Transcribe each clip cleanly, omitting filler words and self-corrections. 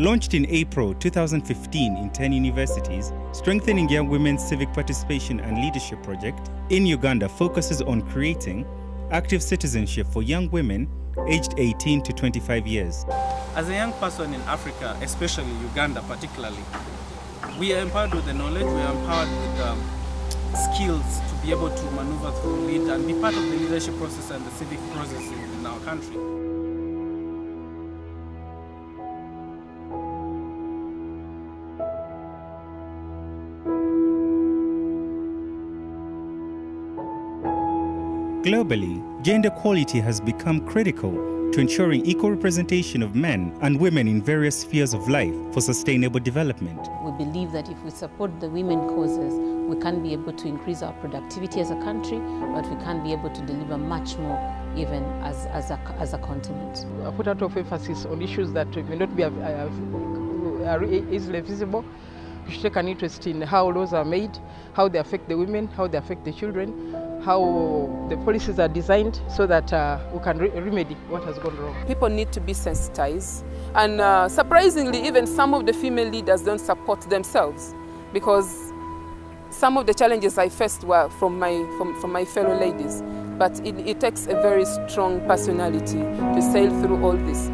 Launched in April 2015 in 10 universities, Strengthening Young Women's Civic Participation and Leadership project in Uganda focuses on creating active citizenship for young women aged 18 to 25 years. As a young person in Africa, especially Uganda particularly, we are empowered with the knowledge, we are empowered with skills to be able to maneuver through, lead, and be part of the leadership process and the civic process in our country. Globally, gender equality has become critical to ensuring equal representation of men and women in various spheres of life for sustainable development. We believe that if we support the women causes, we can be able to increase our productivity as a country, but we can be able to deliver much more even as a continent. I put a lot of emphasis on issues that may not be easily visible. We should take an interest in how laws are made, how they affect the women, how they affect the children, how the policies are designed so that we can remedy what has gone wrong. People need to be sensitized, and surprisingly, even some of the female leaders don't support themselves, because some of the challenges I faced were from my fellow ladies. But it takes a very strong personality to sail through all this.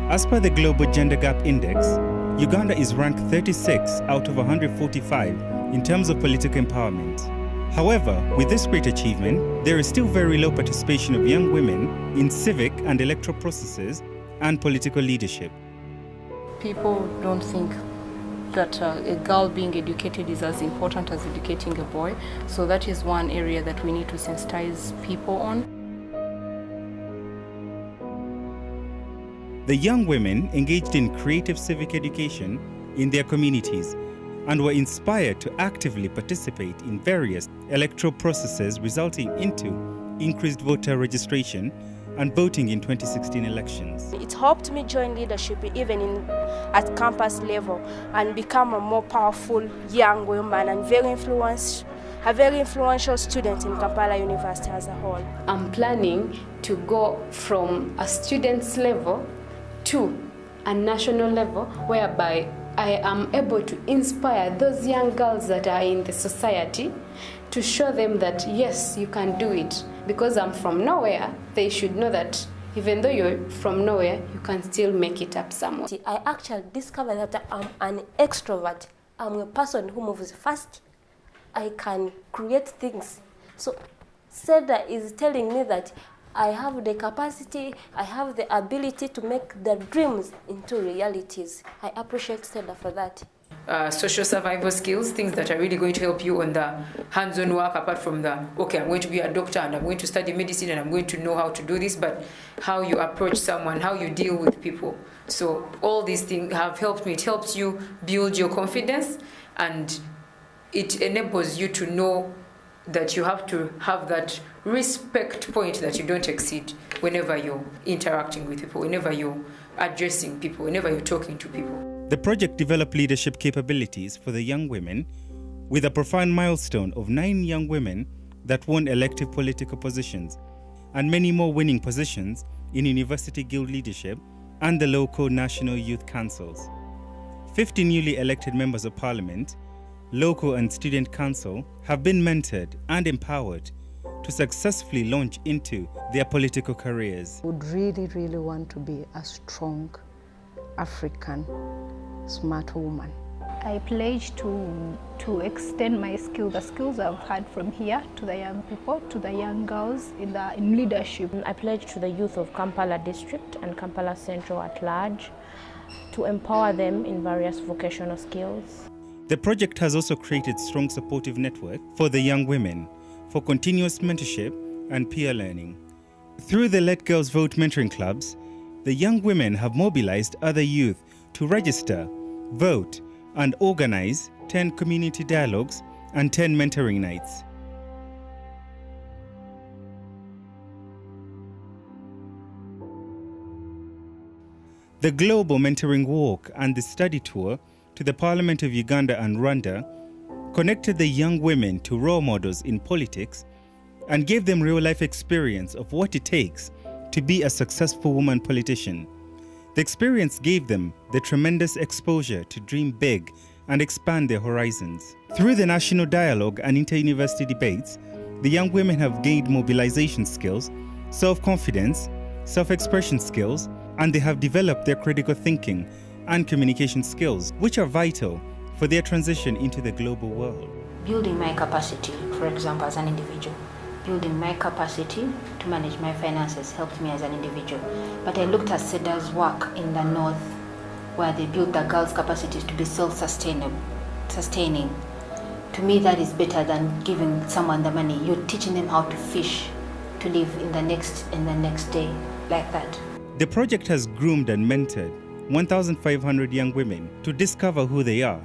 As per the Global Gender Gap Index, Uganda is ranked 36 out of 145 in terms of political empowerment. However, with this great achievement, there is still very low participation of young women in civic and electoral processes and political leadership. People don't think that a girl being educated is as important as educating a boy. So that is one area that we need to sensitize people on. The young women engaged in creative civic education in their communities and were inspired to actively participate in various electoral processes, resulting into increased voter registration and voting in 2016 elections. It helped me join leadership even at campus level and become a more powerful young woman and a very influential student in Kampala University as a whole. I'm planning to go from a student's level to a national level, whereby I am able to inspire those young girls that are in the society to show them that yes, you can do it. Because I'm from nowhere, they should know that even though you're from nowhere, you can still make it up somewhere. I actually discovered that I'm an extrovert. I'm a person who moves fast. I can create things. So SEDA is telling me that I have the capacity, I have the ability to make the dreams into realities. I appreciate SEDA for that. Social survival skills, things that are really going to help you on the hands-on work, apart from the, okay, I'm going to be a doctor and I'm going to study medicine and I'm going to know how to do this, but how you approach someone, how you deal with people. So all these things have helped me. It helps you build your confidence, and it enables you to know that you have to have that respect point that you don't exceed whenever you're interacting with people, whenever you're addressing people, whenever you're talking to people. The project developed leadership capabilities for the young women, with a profound milestone of 9 young women that won elective political positions, and many more winning positions in university guild leadership and the local national youth councils. 50 newly elected members of parliament, local and student council have been mentored and empowered to successfully launch into their political careers. I would really want to be a strong African smart woman. I pledge to extend my skills, the skills I've had from here, to the young people, to the young girls in leadership. I pledge to the youth of Kampala District and Kampala Central at large to empower them in various vocational skills. The project has also created strong supportive network for the young women for continuous mentorship and peer learning. Through the Let Girls Vote mentoring clubs, the young women have mobilized other youth to register, vote, and organize 10 community dialogues and 10 mentoring nights. The Global Mentoring Walk and the study tour to the Parliament of Uganda and Rwanda connected the young women to role models in politics and gave them real-life experience of what it takes to be a successful woman politician. The experience gave them the tremendous exposure to dream big and expand their horizons. Through the national dialogue and inter-university debates, the young women have gained mobilization skills, self-confidence, self-expression skills, and they have developed their critical thinking and communication skills, which are vital for their transition into the global world. Building my capacity, for example, as an individual. Building my capacity to manage my finances helped me as an individual. But I looked at SEDA's work in the north, where they built the girls' capacities to be self-sustaining. To me, that is better than giving someone the money. You're teaching them how to fish, to live in the next day, like that. The project has groomed and mentored 1,500 young women to discover who they are.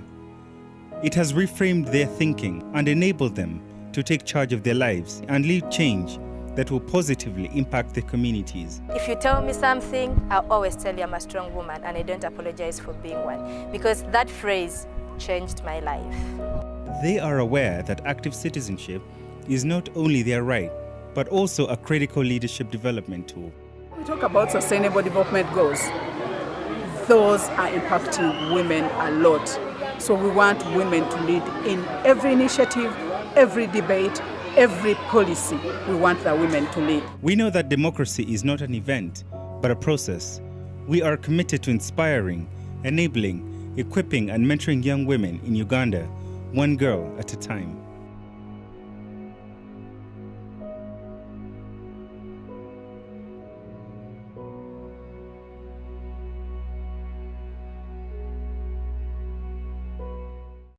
It has reframed their thinking and enabled them to take charge of their lives and lead change that will positively impact their communities. If you tell me something, I'll always tell you I'm a strong woman and I don't apologize for being one, because that phrase changed my life. They are aware that active citizenship is not only their right, but also a critical leadership development tool. We talk about sustainable development goals. Those are impacting women a lot. So we want women to lead in every initiative, every debate, every policy. We want the women to lead. We know that democracy is not an event, but a process. We are committed to inspiring, enabling, equipping, and mentoring young women in Uganda, one girl at a time.